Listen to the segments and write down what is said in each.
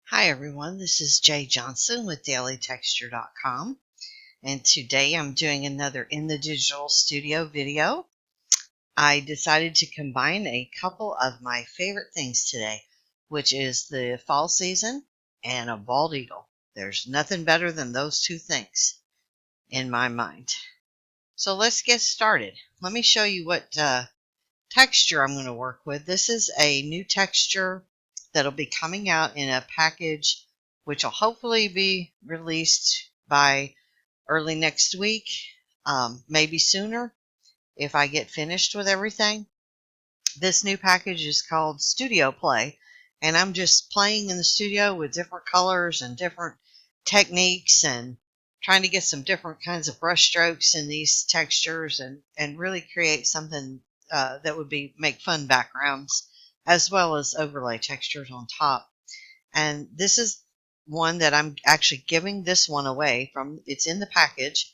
Hi everyone, this is Jay Johnson with dailytexture.com, and today I'm doing another In the Digital Studio video. I decided to combine a couple of my favorite things today, which is the fall season and a bald eagle. There's nothing better than those two things in my mind. So let's get started. Let me show you what texture I'm going to work with. This is a new texture that'll be coming out in a package which will hopefully be released by early next week, maybe sooner if I get finished with everything. This new package is called Studio Play, and I'm just playing in the studio with different colors and different techniques and trying to get some different kinds of brush strokes in these textures and really create something that would make fun backgrounds as well as overlay textures on top. And this is one that I'm actually giving this one away from. It's in the package,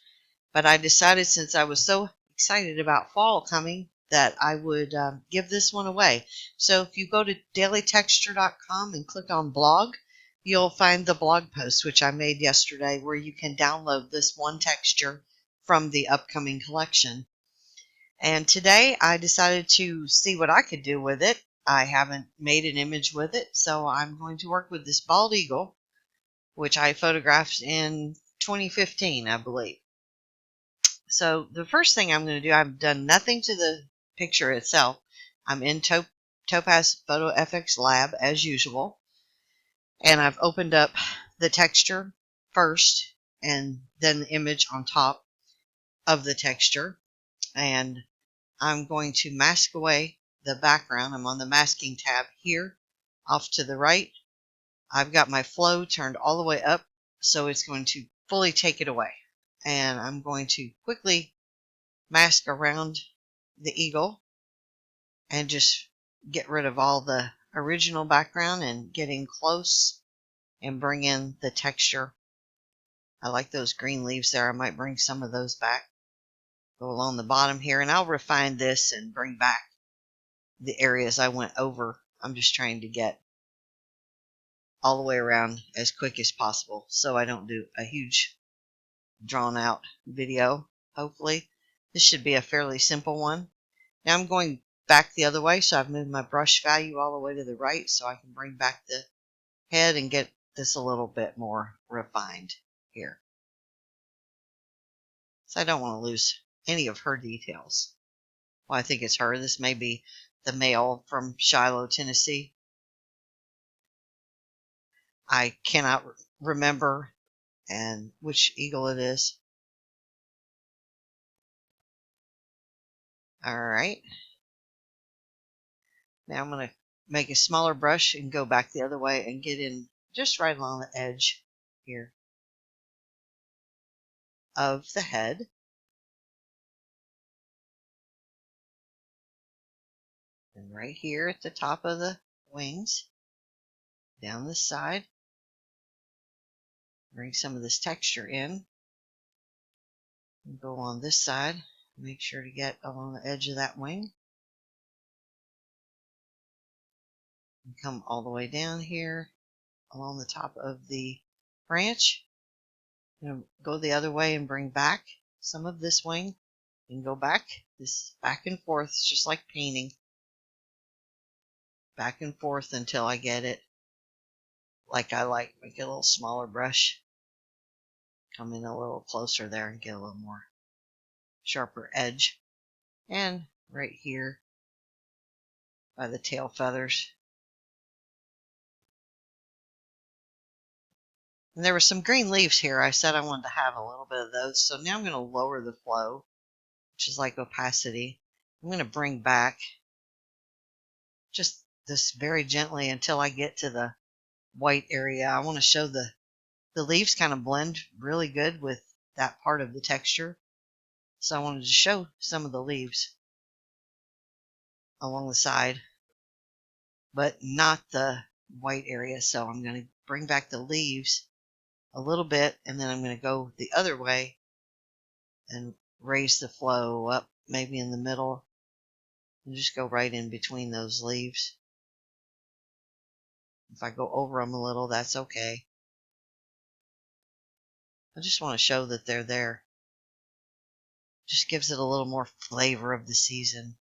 but I decided since I was so excited about fall coming that I would give this one away. So if you go to dailytexture.com and click on blog, you'll find the blog post which I made yesterday where you can download this one texture from the upcoming collection. And today I decided to see what I could do with it. I haven't made an image with it, so I'm going to work with this bald eagle, which I photographed in 2015, I believe. So the first thing I'm going to do, I've done nothing to the picture itself. I'm in Topaz Photo FX Lab as usual, and I've opened up the texture first and then the image on top of the texture, and I'm going to mask away the background. I'm on the masking tab here off to the right. I've got my flow turned all the way up, so it's going to fully take it away. And I'm going to quickly mask around the eagle and just get rid of all the original background and get in close and bring in the texture. I like those green leaves there. I might bring some of those back. Go along the bottom here, and I'll refine this and bring back the areas I went over. I'm just trying to get all the way around as quick as possible so I don't do a huge drawn out video. Hopefully this should be a fairly simple one. Now I'm going back the other way, so I've moved my brush value all the way to the right so I can bring back the head and get this a little bit more refined here. So I don't want to lose any of her details. Well, I think it's her. This may be the male from Shiloh, Tennessee. I cannot remember and which eagle it is. All right. Now I'm going to make a smaller brush and go back the other way and get in just right along the edge here of the head. And right here at the top of the wings, down the side, bring some of this texture in. And go on this side, make sure to get along the edge of that wing. And come all the way down here along the top of the branch. Go the other way and bring back some of this wing and go back. This back and forth, it's just like painting. Back and forth until I get it like I like. Make it a little smaller brush. Come in a little closer there and get a little more sharper edge. And right here by the tail feathers. And there were some green leaves here. I said I wanted to have a little bit of those. So now I'm going to lower the flow, which is like opacity. I'm going to bring back just this very gently until I get to the white area. I want to show the leaves kind of blend really good with that part of the texture. So I wanted to show some of the leaves along the side, but not the white area. So I'm going to bring back the leaves a little bit, and then I'm going to go the other way and raise the flow up maybe in the middle and just go right in between those leaves. If I go over them a little, that's okay. I just want to show that they're there. Just gives it a little more flavor of the season.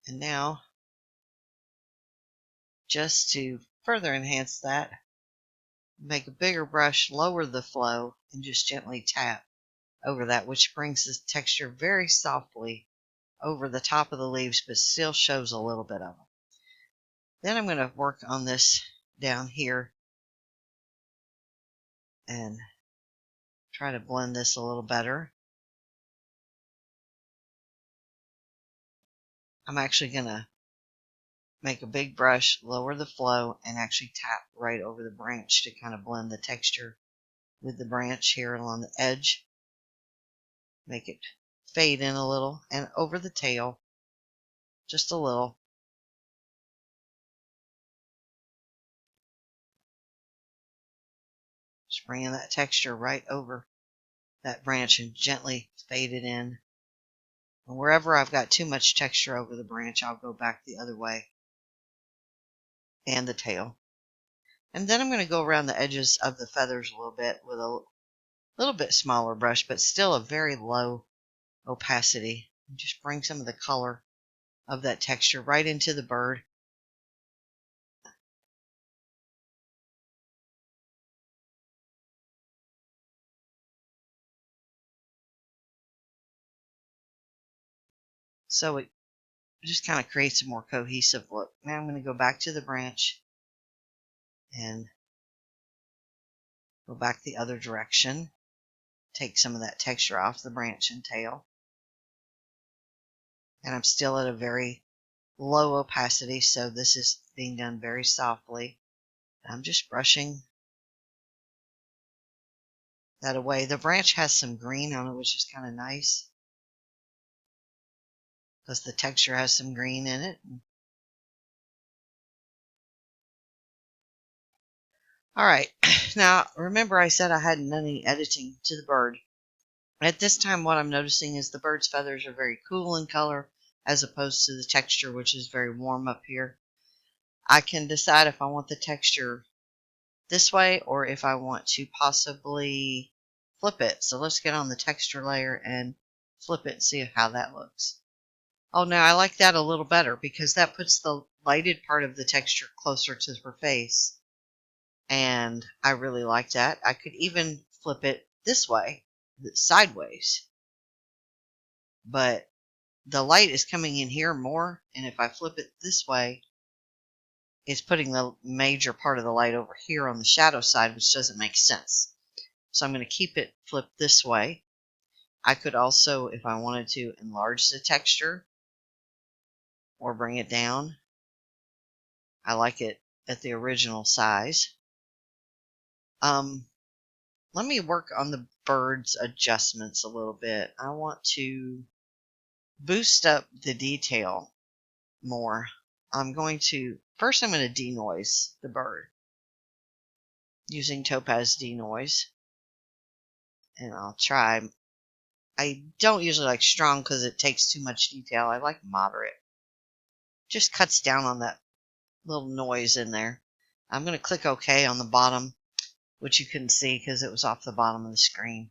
And now, just to further enhance that, make a bigger brush, lower the flow, and just gently tap over that, which brings the texture very softly over the top of the leaves, but still shows a little bit of them. Then I'm going to work on this down here and try to blend this a little better. I'm actually going to make a big brush, lower the flow, and actually tap right over the branch to kind of blend the texture with the branch here along the edge. Make it fade in a little, and over the tail, just a little. Just bringing that texture right over that branch and gently fade it in. And wherever I've got too much texture over the branch, I'll go back the other way. And the tail. And then I'm going to go around the edges of the feathers a little bit with a little bit smaller brush, but still a very low opacity. And just bring some of the color of that texture right into the bird. So it just kind of creates a more cohesive look. Now I'm going to go back to the branch and go back the other direction. Take some of that texture off the branch and tail. And I'm still at a very low opacity, so this is being done very softly. I'm just brushing that away. The branch has some green on it, which is kind of nice because the texture has some green in it. All right, now remember I said I hadn't done any editing to the bird. At this time, what I'm noticing is the bird's feathers are very cool in color as opposed to the texture, which is very warm up here. I can decide if I want the texture this way or if I want to possibly flip it. So let's get on the texture layer and flip it and see how that looks. Oh, now I like that a little better because that puts the lighted part of the texture closer to her face. And I really like that. I could even flip it this way, sideways. But the light is coming in here more, and if I flip it this way, it's putting the major part of the light over here on the shadow side, which doesn't make sense. So I'm going to keep it flipped this way. I could also, if I wanted to, enlarge the texture or bring it down. I like it at the original size. Let me work on the bird's adjustments a little bit. I want to boost up the detail more. I'm going to denoise the bird using Topaz Denoise. And I'll try. I don't usually like strong because it takes too much detail. I like moderate. Just cuts down on that little noise in there. I'm going to click OK on the bottom, which you couldn't see because it was off the bottom of the screen.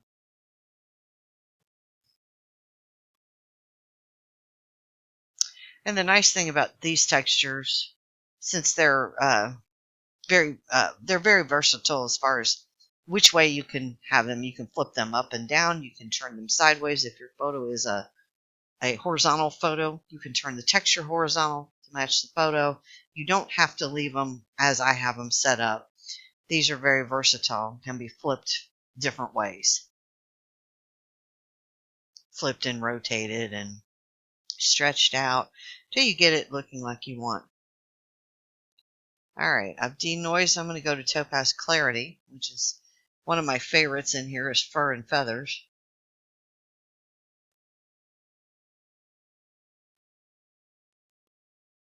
And the nice thing about these textures, since they're very versatile as far as which way you can have them. You can flip them up and down. You can turn them sideways. If your photo is a horizontal photo, you can turn the texture horizontal to match the photo. You don't have to leave them as I have them set up. These are very versatile, can be flipped different ways. Flipped and rotated and stretched out till you get it looking like you want. Alright, I've denoised. I'm going to go to Topaz Clarity, which is one of my favorites in here is fur and feathers.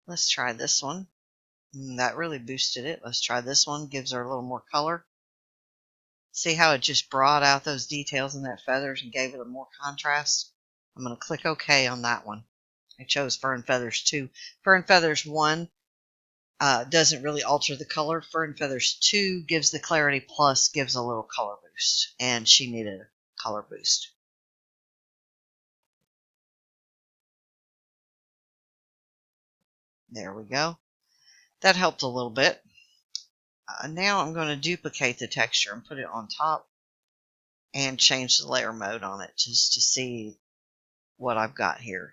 Let's try this one. That really boosted it. Let's try this one. Gives her a little more color. See how it just brought out those details in that feathers and gave it a more contrast? I'm going to click OK on that one. I chose Fur and Feathers 2. Fur and Feathers 1 doesn't really alter the color. Fur and Feathers 2 gives the clarity plus gives a little color boost. And she needed a color boost. There we go. That helped a little bit. Now I'm going to duplicate the texture and put it on top and change the layer mode on it just to see what I've got here.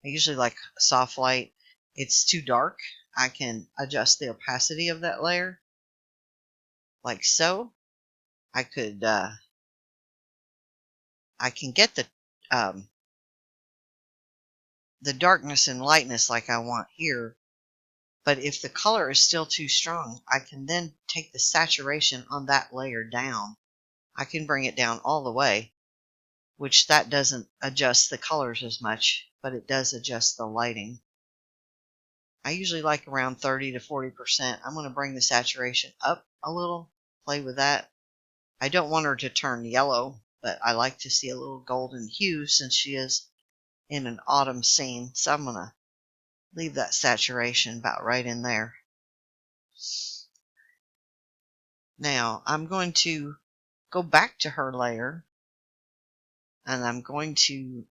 I usually like soft light. It's too dark. I can adjust the opacity of that layer like so. I can get the darkness and lightness like I want here. But if the color is still too strong, I can then take the saturation on that layer down. I can bring it down all the way, which that doesn't adjust the colors as much, but it does adjust the lighting. I usually like around 30 to 40%. I'm going to bring the saturation up a little, play with that. I don't want her to turn yellow, but I like to see a little golden hue since she is in an autumn scene. So I'm going to leave that saturation about right in there. Now I'm going to go back to her layer and I'm going to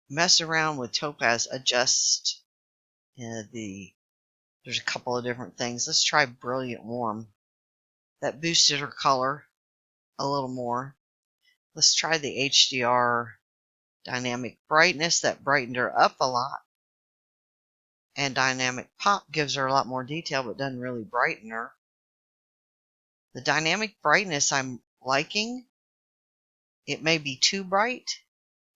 mess around with Topaz, adjust there's a couple of different things. Let's try Brilliant Warm. That boosted her color a little more. Let's try the HDR Dynamic Brightness. That brightened her up a lot. And Dynamic Pop gives her a lot more detail but doesn't really brighten her. The Dynamic Brightness I'm liking. It may be too bright.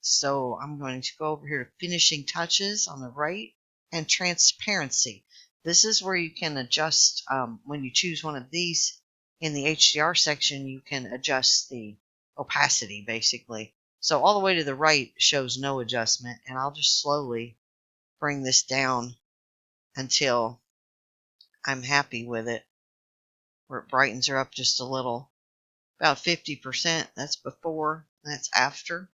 So I'm going to go over here to Finishing Touches on the right and Transparency. This is where you can adjust, when you choose one of these in the HDR section, you can adjust the opacity basically. So all the way to the right shows no adjustment, and I'll just slowly bring this down until I'm happy with it, where it brightens her up just a little. About 50%, that's before, that's after.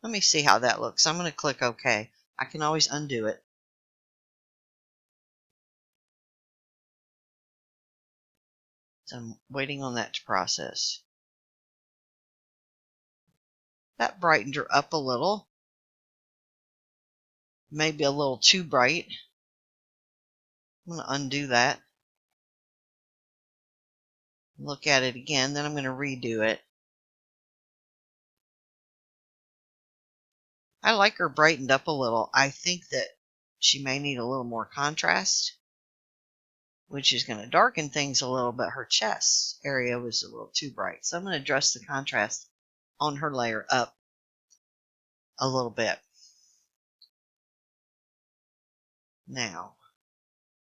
Let me see how that looks. I'm going to click OK. I can always undo it. So I'm waiting on that to process. That brightened her up a little. Maybe a little too bright. I'm going to undo that. Look at it again, then I'm going to redo it. I like her brightened up a little. I think that she may need a little more contrast, which is going to darken things a little, but her chest area was a little too bright. So I'm going to adjust the contrast on her layer up a little bit. Now,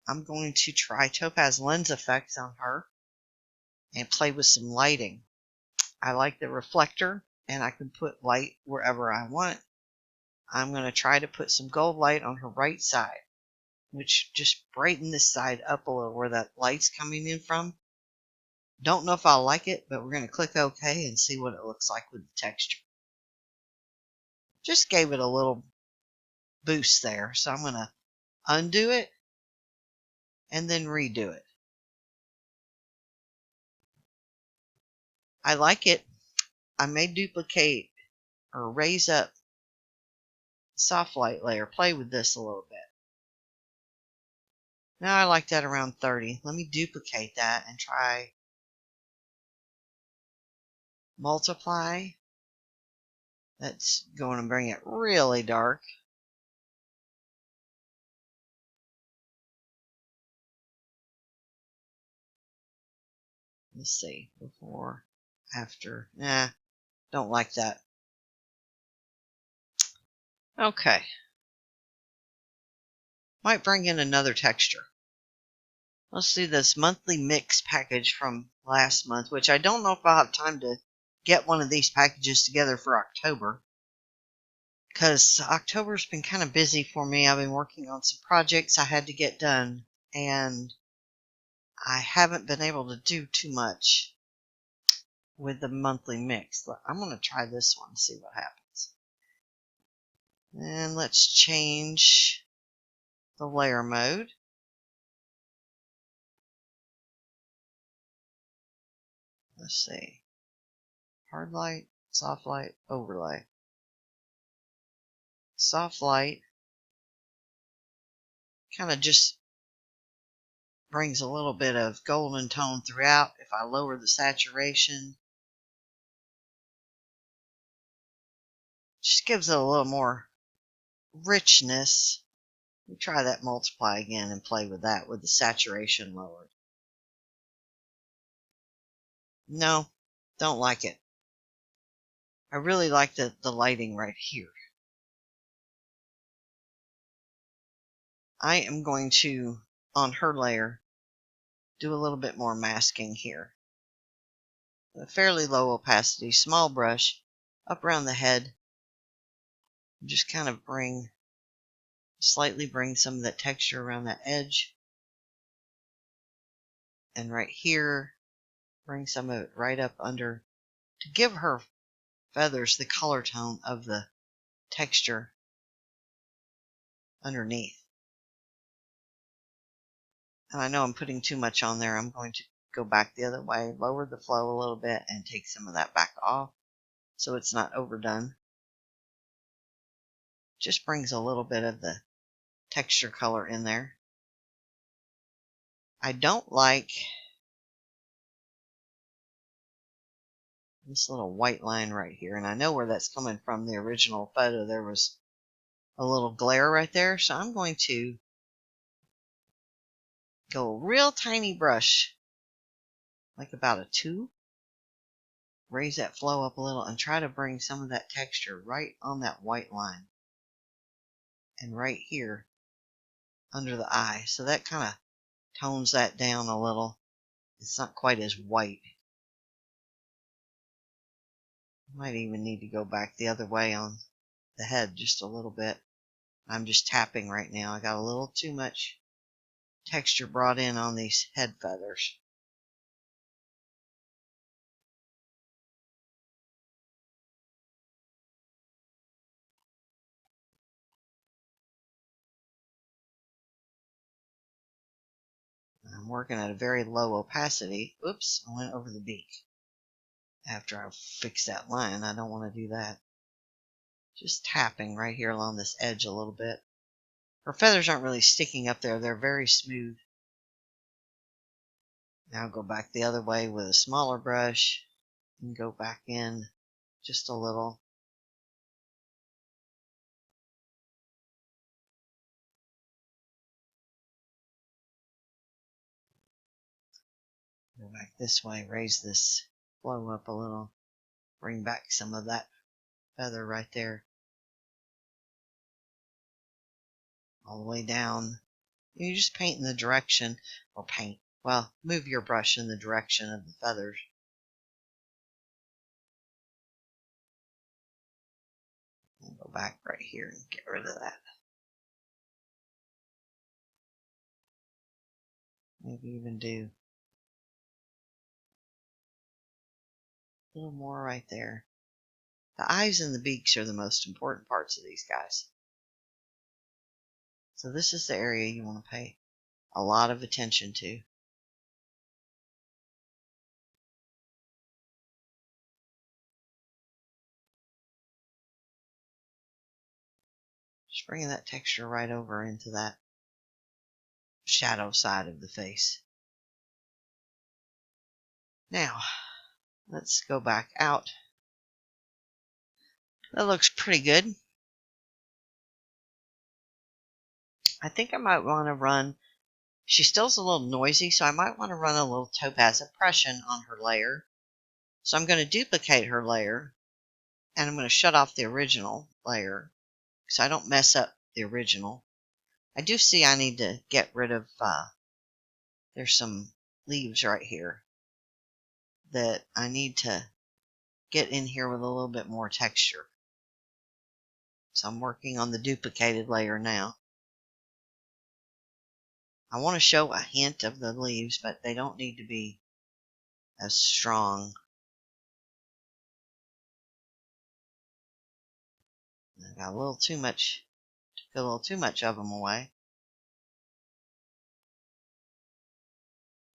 I'm going to try Topaz Lens Effects on her and play with some lighting. I like the reflector, and I can put light wherever I want. I'm going to try to put some gold light on her right side, which just brighten this side up a little where that light's coming in from. Don't know if I'll like it, but we're going to click OK and see what it looks like with the texture. Just gave it a little boost there, so I'm going to undo it and then redo it. I like it. I may duplicate or raise up soft light layer. Play with this a little bit. Now I like that around 30. Let me duplicate that and try multiply. That's going to bring it really dark. Let's see. Before, after. Nah, don't like that. Okay. Might bring in another texture. Let's see this monthly mix package from last month, which I don't know if I'll have time to get one of these packages together for October, because October's been kind of busy for me. I've been working on some projects I had to get done, and I haven't been able to do too much. with the monthly mix. I'm going to try this one, see what happens. And let's change the layer mode. Let's see. Hard light, soft light, overlay. Soft light kind of just brings a little bit of golden tone throughout. If I lower the saturation, just gives it a little more richness. We try that multiply again and play with that with the saturation lowered. No, don't like it. I really like the lighting right here. I am going to, on her layer, do a little bit more masking here. A fairly low opacity, small brush, up around the head. Just kind of slightly bring some of that texture around that edge. And right here, bring some of it right up under to give her feathers the color tone of the texture underneath. And I know I'm putting too much on there. I'm going to go back the other way, lower the flow a little bit, and take some of that back off so it's not overdone. Just brings a little bit of the texture color in there. I don't like this little white line right here, and I know where that's coming from. The original photo, there was a little glare right there, so I'm going to go real tiny brush, like about a 2. Raise that flow up a little and try to bring some of that texture right on that white line. And right here under the eye. So that kind of tones that down a little. It's not quite as white. Might even need to go back the other way on the head just a little bit. I'm just tapping right now. I got a little too much texture brought in on these head feathers. I'm working at a very low opacity. Oops, I went over the beak. After I fix that line, I don't want to do that. Just tapping right here along this edge a little bit. Her feathers aren't really sticking up there. They're very smooth. Now go back the other way with a smaller brush and go back in just a little. Go back this way, raise this flow up a little, bring back some of that feather right there. All the way down. You just paint in the direction, or move your brush in the direction of the feathers. And go back right here and get rid of that. Maybe even do a little more right there. The eyes and the beaks are the most important parts of these guys. So this is the area you want to pay a lot of attention to. Just bringing that texture right over into that shadow side of the face. Now, let's go back out. That looks pretty good. I think I might want to run, she still's a little noisy, so I might want to run a little topaz impression on her layer. So I'm going to duplicate her layer, and I'm going to shut off the original layer, so I don't mess up the original. I do see I need to get rid of, there's some leaves right here that I need to get in here with a little bit more texture. So I'm working on the duplicated layer now. I want to show a hint of the leaves, but they don't need to be as strong. I got a little too much, took a little too much of them away.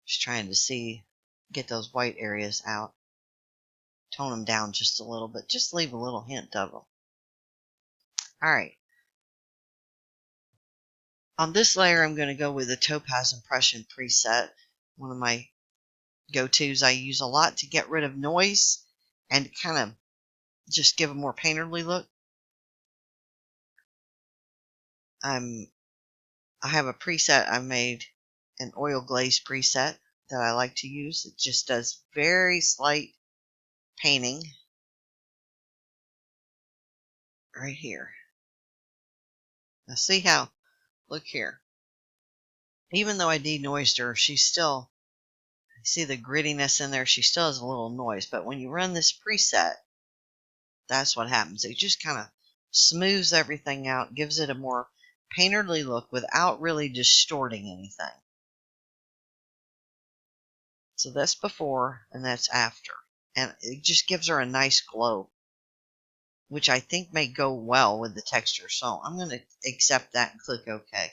Just trying to see, get those white areas out. Tone them down just a little bit. Just leave a little hint of them. Alright. On this layer, I'm going to go with the Topaz Impression preset. One of my go-tos I use a lot to get rid of noise and kind of just give a more painterly look. I have a preset I made, an oil glaze preset that I like to use. It just does very slight painting right here. Now see how, look here. Even though I denoised her, she's still, see the grittiness in there? She still has a little noise. But when you run this preset, that's what happens. It just kind of smooths everything out, gives it a more painterly look without really distorting anything. So that's before and that's after. And it just gives her a nice glow, which I think may go well with the texture. So I'm going to accept that and click OK.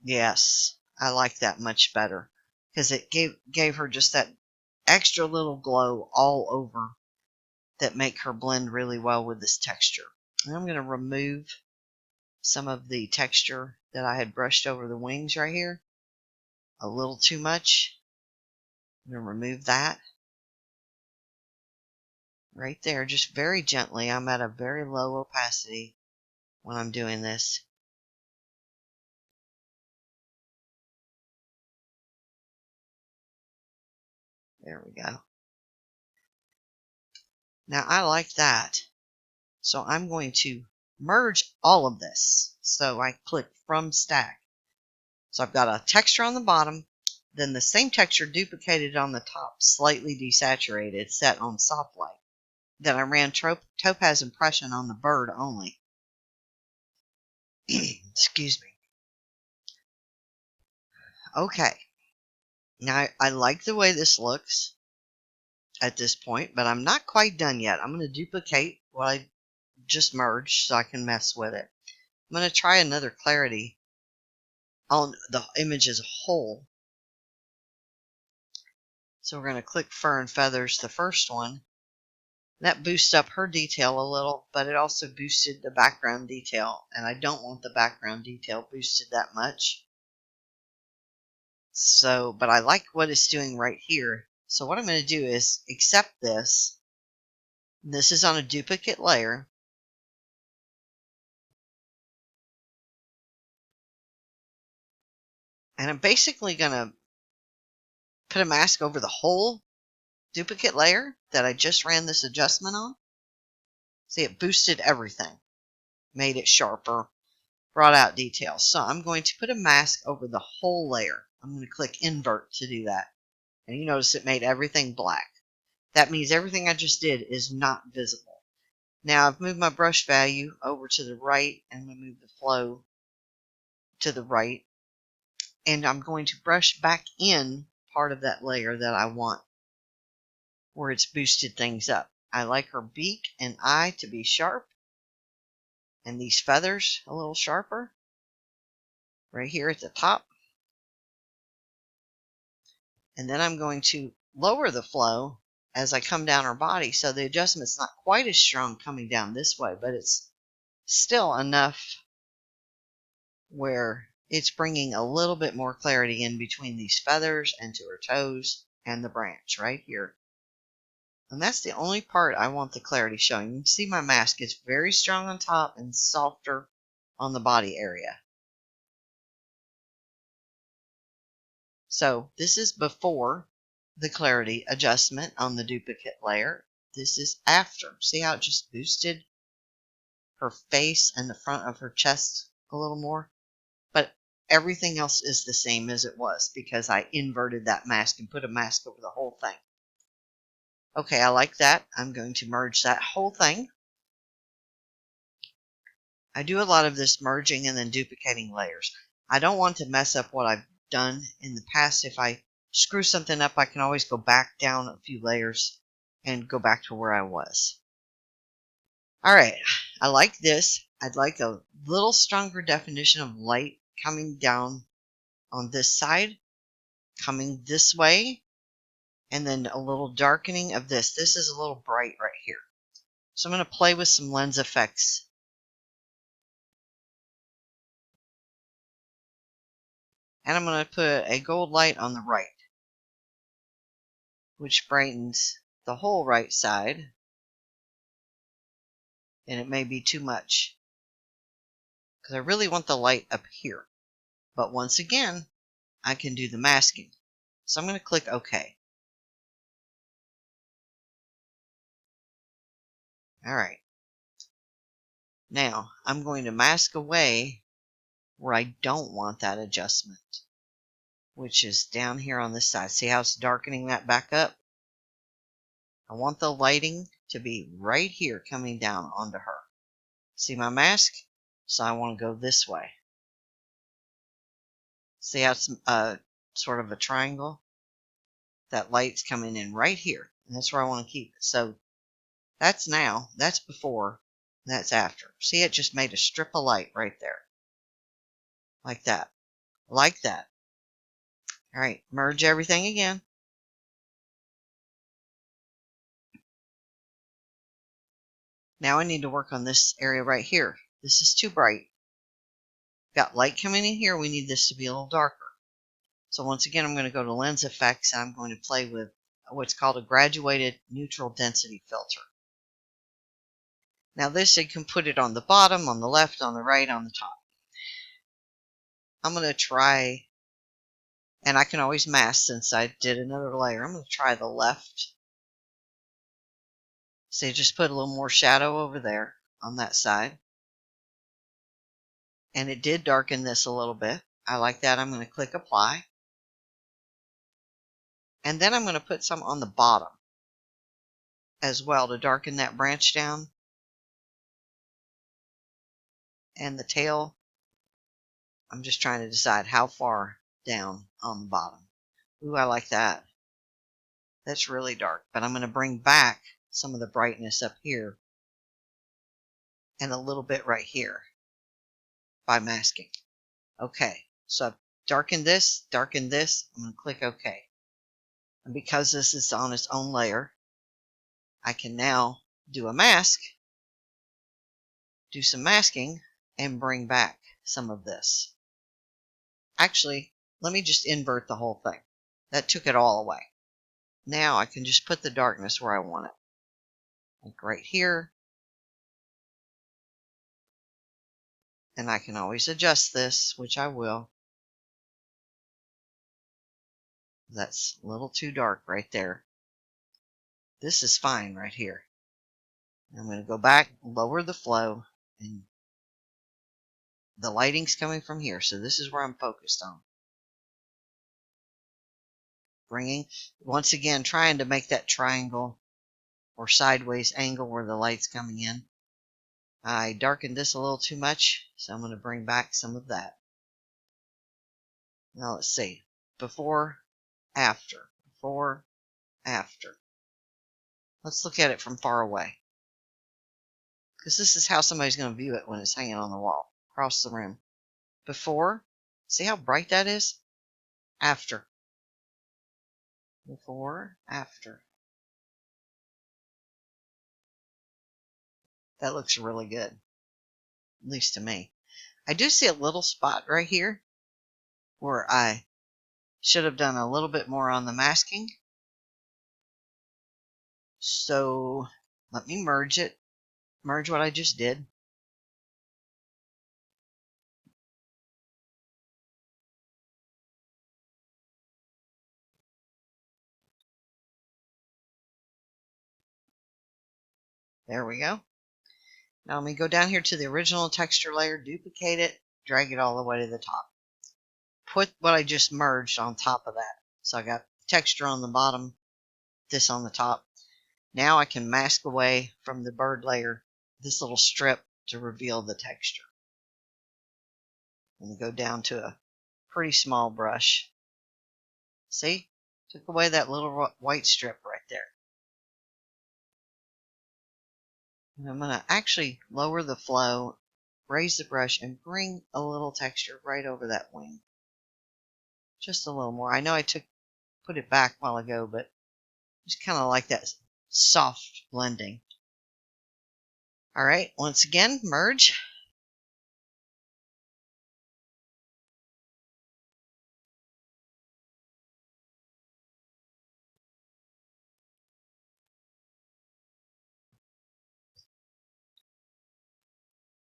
Yes, I like that much better because it gave her just that extra little glow all over that make her blend really well with this texture. And I'm going to remove some of the texture that I had brushed over the wings right here. A little too much. I'm going to remove that. Right there, just very gently. I'm at a very low opacity when I'm doing this. There we go. Now I like that. So I'm going to merge all of this. So I click from stack. So I've got a texture on the bottom, then the same texture duplicated on the top, slightly desaturated, set on soft light. Then I ran Topaz Impression on the bird only. Excuse me. Okay. Now I like the way this looks at this point, but I'm not quite done yet. I'm going to duplicate what I just merged so I can mess with it. I'm going to try another clarity on the image as a whole. So we're going to click Fur and Feathers, the first one. That boosts up her detail a little, but it also boosted the background detail, and I don't want the background detail boosted that much. So, but I like what it's doing right here. So what I'm going to do is accept this. This is on a duplicate layer. And I'm basically going to put a mask over the whole duplicate layer that I just ran this adjustment on. See, it boosted everything, made it sharper, brought out details. So I'm going to put a mask over the whole layer. I'm going to click invert to do that. And you notice it made everything black. That means everything I just did is not visible. Now I've moved my brush value over to the right, and I'm going to move the flow to the right. And I'm going to brush back in part of that layer that I want, where it's boosted things up. I like her beak and eye to be sharp, and these feathers a little sharper right here at the top. And then I'm going to lower the flow as I come down her body, so the adjustment's not quite as strong coming down this way, but it's still enough where it's bringing a little bit more clarity in between these feathers and to her toes and the branch right here. And that's the only part I want the clarity showing. You can see my mask is very strong on top and softer on the body area. So this is before the clarity adjustment on the duplicate layer. This is after. See how it just boosted her face and the front of her chest a little more? But everything else is the same as it was because I inverted that mask and put a mask over the whole thing. Okay, I like that. I'm going to merge that whole thing. I do a lot of this merging and then duplicating layers. I don't want to mess up what I've done in the past. If I screw something up, I can always go back down a few layers and go back to where I was. All right, I like this. I'd like a little stronger definition of light coming down on this side, coming this way, and then a little darkening of this. This is a little bright right here. So I'm going to play with some lens effects. And I'm going to put a gold light on the right, which brightens the whole right side. And it may be too much, because I really want the light up here. But once again, I can do the masking. So I'm going to click OK. All right. Now, I'm going to mask away where I don't want that adjustment, which is down here on this side. See how it's darkening that back up? I want the lighting to be right here coming down onto her. See my mask? So I want to go this way. See how it's sort of a triangle? That light's coming in right here, and that's where I want to keep it. So that's now, that's before, that's after. See, it just made a strip of light right there. Like that. Like that. All right, merge everything again. Now I need to work on this area right here. This is too bright. Got light coming in here. We need this to be a little darker. So once again, I'm going to go to Lens Effects, and I'm going to play with what's called a graduated neutral density filter. Now this, you can put it on the bottom, on the left, on the right, on the top. I'm going to try, and I can always mask since I did another layer. I'm going to try the left. So you just put a little more shadow over there on that side. And it did darken this a little bit. I like that. I'm going to click Apply. And then I'm going to put some on the bottom as well to darken that branch down. And the tail, I'm just trying to decide how far down on the bottom. Ooh, I like that. That's really dark. But I'm going to bring back some of the brightness up here and a little bit right here by masking. Okay, so I've darkened this. I'm going to click OK. And because this is on its own layer, I can now do a mask, do some masking, and bring back some of this. Actually, let me just invert the whole thing. That took it all away. Now I can just put the darkness where I want it. Like right here. And I can always adjust this, which I will. That's a little too dark right there. This is fine right here. I'm going to go back, lower the flow, and the lighting's coming from here. So this is where I'm focused on. Bringing, once again, trying to make that triangle or sideways angle where the light's coming in. I darkened this a little too much, so I'm going to bring back some of that. Now let's see. Before, after. Before, after. Let's look at it from far away. Because this is how somebody's going to view it when it's hanging on the wall, across the room. Before, see how bright that is? After. Before, after. That looks really good, at least to me. I do see a little spot right here where I should have done a little bit more on the masking. So let me merge it. Merge what I just did. There we go. Now let me go down here to the original texture layer, duplicate it, drag it all the way to the top. Put what I just merged on top of that. So I got texture on the bottom, this on the top. Now I can mask away from the bird layer this little strip to reveal the texture. And go down to a pretty small brush. See? Took away that little white strip right there. And I'm going to actually lower the flow, raise the brush, and bring a little texture right over that wing. Just a little more. I know I put it back a while ago, but just kind of like that soft blending. All right, once again, merge.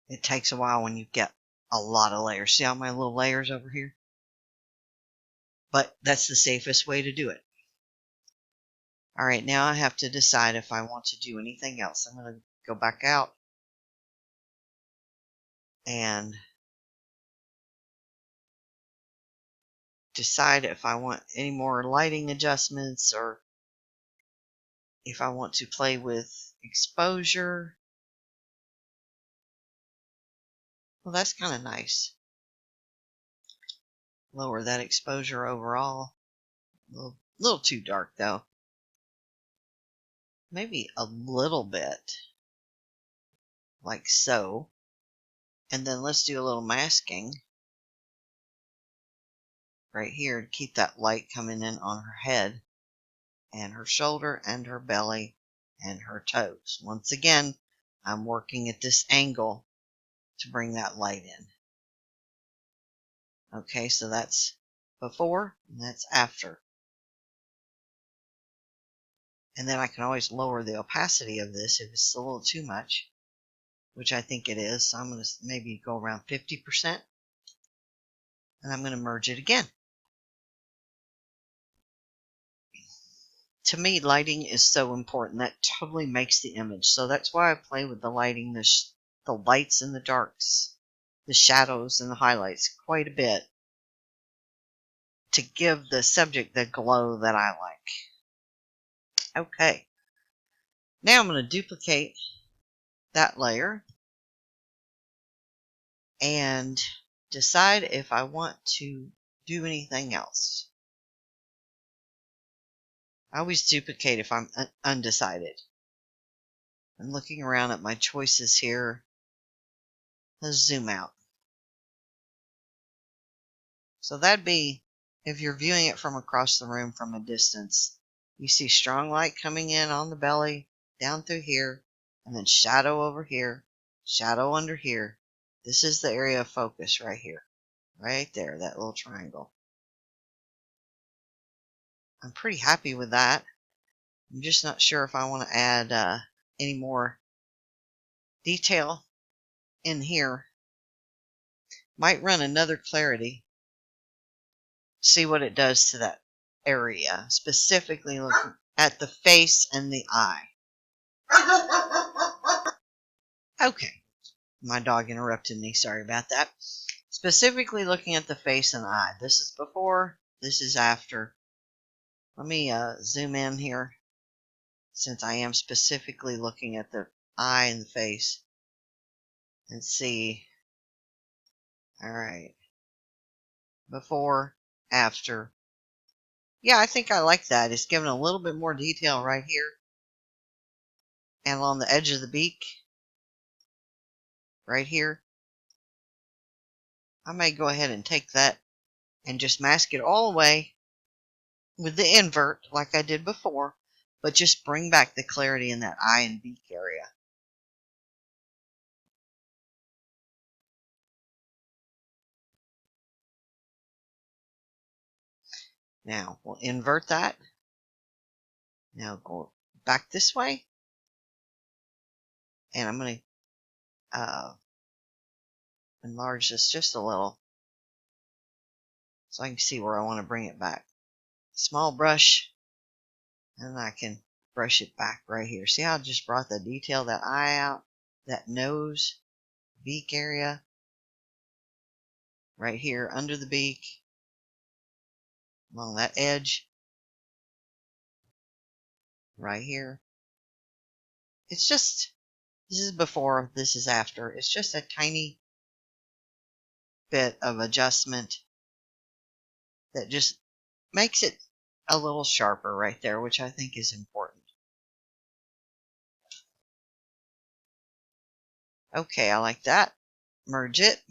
It takes a while when you get a lot of layers. See all my little layers over here? But that's the safest way to do it. All right, now I have to decide if I want to do anything else. I'm going to go back out and decide if I want any more lighting adjustments or if I want to play with exposure. Well, that's kind of nice. Lower that exposure overall. A little too dark, though. Maybe a little bit, like so. And then let's do a little masking right here to keep that light coming in on her head and her shoulder and her belly and her toes. Once again, I'm working at this angle to bring that light in. Okay, so that's before and that's after. And then I can always lower the opacity of this if it's a little too much, which I think it is. So I'm going to maybe go around 50%. And I'm going to merge it again. To me, lighting is so important. That totally makes the image. So that's why I play with the lighting, the lights and the darks, the shadows and the highlights quite a bit to give the subject the glow that I like. Okay. Now I'm going to duplicate that layer and decide if I want to do anything else. I always duplicate if I'm undecided. I'm looking around at my choices here. Let's zoom out. So that'd be, if you're viewing it from across the room from a distance, you see strong light coming in on the belly, down through here, and then shadow over here, shadow under here. This is the area of focus right here. Right there, that little triangle. I'm pretty happy with that. I'm just not sure if I want to add any more detail in here. Might run another clarity. See what it does to that area, specifically looking at the face and the eye. Okay, my dog interrupted me. Sorry about that. Specifically looking at the face and eye. This is before, this is after. Let me zoom in here since I am specifically looking at the eye and the face and see. All right. Before, after. Yeah, I think I like that. It's giving a little bit more detail right here and along the edge of the beak right here. I may go ahead and take that and just mask it all away with the invert like I did before, but just bring back the clarity in that eye and beak area. Now we'll invert that. Now go back this way, and I'm going to enlarge this just a little so I can see where I want to bring it back. Small brush, and I can brush it back right here. See how I just brought the detail, that eye out, that nose, beak area, right here under the beak, along that edge, right here. It's just, this is before, this is after. It's just a tiny bit of adjustment that just makes it a little sharper right there, which I think is important. Okay, I like that. Merge it.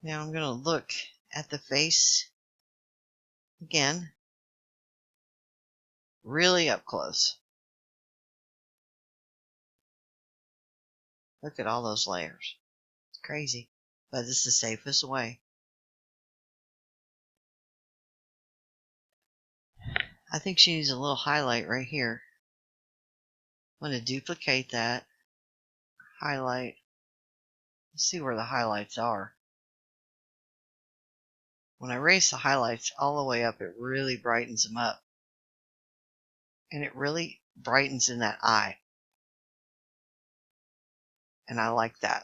Now I'm going to look at the face again, really up close. Look at all those layers. It's crazy, but it's the safest way. I think she needs a little highlight right here. I'm going to duplicate that. Highlight. Let's see where the highlights are. When I raise the highlights all the way up, it really brightens them up. And it really brightens in that eye. And I like that.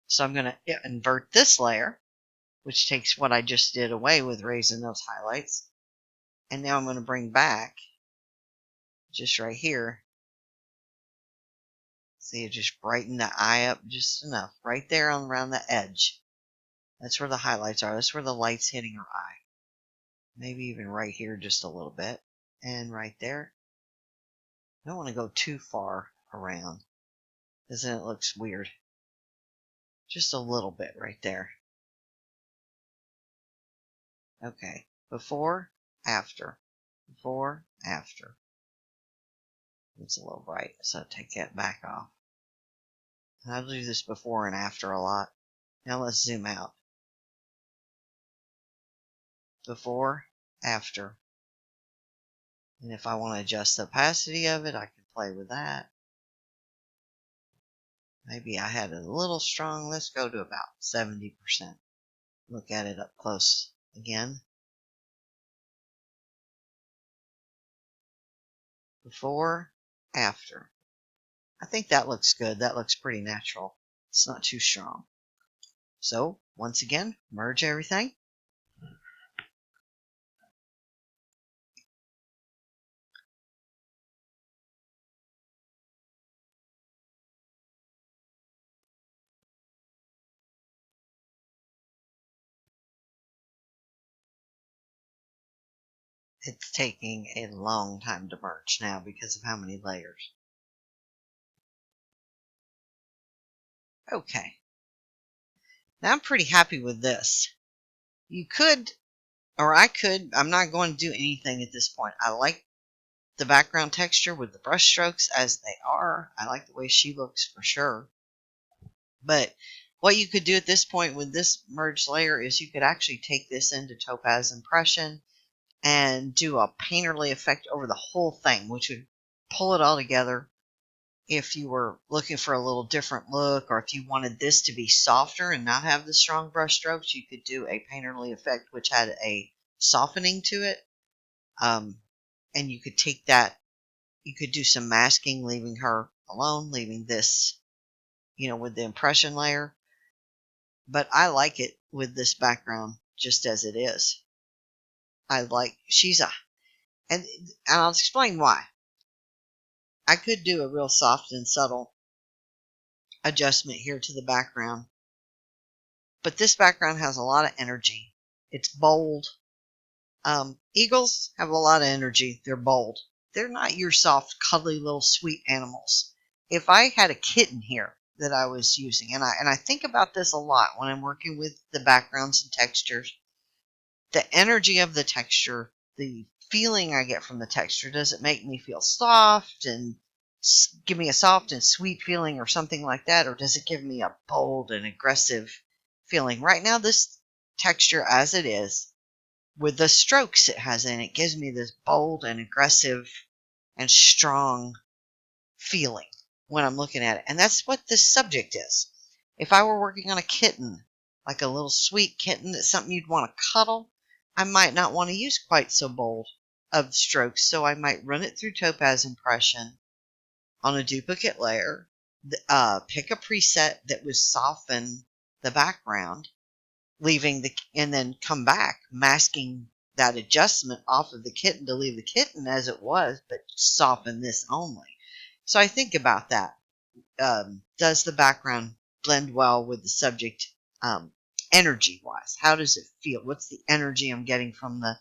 So I'm going to invert this layer, which takes what I just did away with raising those highlights. And now I'm going to bring back just right here. See, it just brightened the eye up just enough. Right there on around the edge. That's where the highlights are. That's where the light's hitting her eye. Maybe even right here just a little bit. And right there. I don't want to go too far around, because then it looks weird. Just a little bit right there. Okay. Before, after. Before, after. It's a little bright, so take that back off. And I'll do this before and after a lot. Now let's zoom out. Before, after. And if I want to adjust the opacity of it, I can play with that. Maybe I had it a little strong. Let's go to about 70%. Look at it up close again. Before, after. I think that looks good. That looks pretty natural. It's not too strong. So, once again, merge everything. It's taking a long time to merge now because of how many layers. Okay. Now I'm pretty happy with this. You could, or I could, I'm not going to do anything at this point. I like the background texture with the brush strokes as they are. I like the way she looks for sure. But what you could do at this point with this merged layer is you could actually take this into Topaz Impression and do a painterly effect over the whole thing, which would pull it all together. If you were looking for a little different look, or if you wanted this to be softer and not have the strong brush strokes, you could do a painterly effect which had a softening to it. And you could take that, you could do some masking, leaving her alone, leaving this, with the impression layer. But I like it with this background just as it is. And I'll explain why. I could do a real soft and subtle adjustment here to the background. But this background has a lot of energy. It's bold. Eagles have a lot of energy. They're bold. They're not your soft, cuddly little sweet animals. If I had a kitten here that I was using, and I think about this a lot when I'm working with the backgrounds and textures, the energy of the texture, the feeling I get from the texture, does it make me feel soft and give me a soft and sweet feeling or something like that, or does it give me a bold and aggressive feeling? Right now, this texture as it is, with the strokes it has in it, gives me this bold and aggressive and strong feeling when I'm looking at it. And that's what this subject is. If I were working on a kitten, like a little sweet kitten that's something you'd want to cuddle, I might not want to use quite so bold of strokes, so I might run it through Topaz Impression on a duplicate layer, pick a preset that would soften the background, and then come back, masking that adjustment off of the kitten to leave the kitten as it was, but soften this only. So I think about that. Does the background blend well with the subject energy-wise? How does it feel? What's the energy I'm getting from the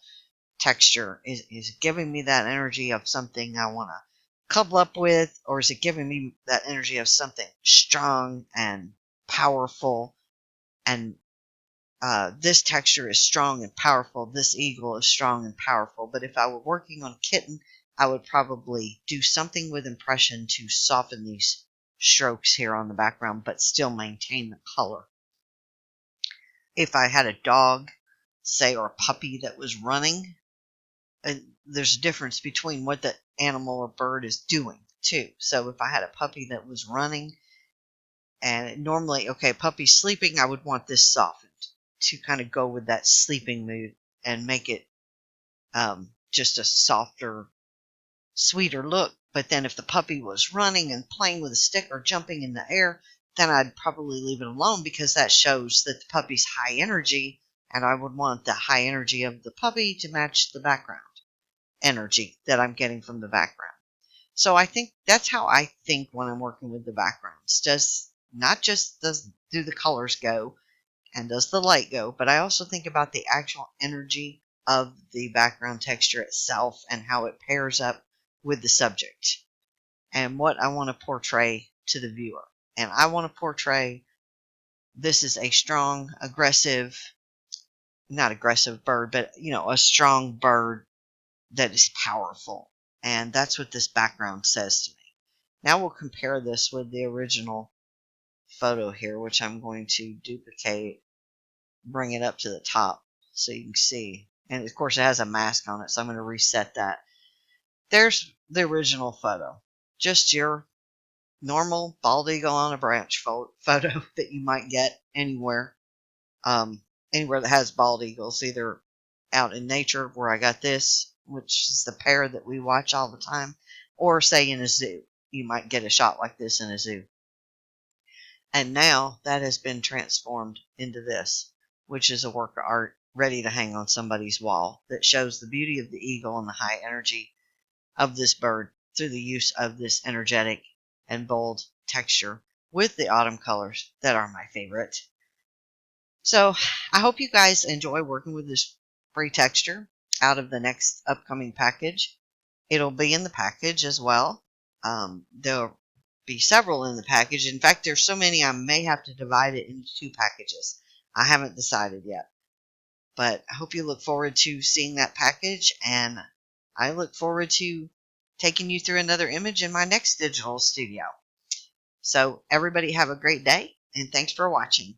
texture? Is it giving me that energy of something I want to couple up with, or is it giving me that energy of something strong and powerful? And this texture is strong and powerful. This eagle is strong and powerful. But if I were working on a kitten, I would probably do something with impression to soften these strokes here on the background, but still maintain the color. If I had a dog, say, or a puppy that was running, and there's a difference between what the animal or bird is doing too. So if I had a puppy that was running, and normally, okay, puppy's sleeping, I would want this softened to kind of go with that sleeping mood and make it just a softer, sweeter look. But then if the puppy was running and playing with a stick or jumping in the air, then I'd probably leave it alone, because that shows that the puppy's high energy, and I would want the high energy of the puppy to match the background energy that I'm getting from the background. So I think that's how I think when I'm working with the backgrounds. Do the colors go and does the light go, but I also think about the actual energy of the background texture itself and how it pairs up with the subject and what I want to portray to the viewer. And I want to portray this is a strong, not aggressive bird, but a strong bird that is powerful. And that's what this background says to me. Now we'll compare this with the original photo here, which I'm going to duplicate, bring it up to the top so you can see. And of course it has a mask on it, so I'm going to reset that. There's the original photo. Just your normal bald eagle on a branch photo that you might get anywhere. Anywhere that has bald eagles, either out in nature where I got this, which is the pair that we watch all the time, or say in a zoo. You might get a shot like this in a zoo. And now that has been transformed into this, which is a work of art ready to hang on somebody's wall that shows the beauty of the eagle and the high energy of this bird through the use of this energetic and bold texture with the autumn colors that are my favorite. So I hope you guys enjoy working with this free texture out of the next upcoming package. It'll be in the package as well. There'll be several in the package. In fact, there's so many I may have to divide it into 2 packages. I haven't decided yet. But I hope you look forward to seeing that package, and I look forward to taking you through another image in my next digital studio. So everybody have a great day, and thanks for watching.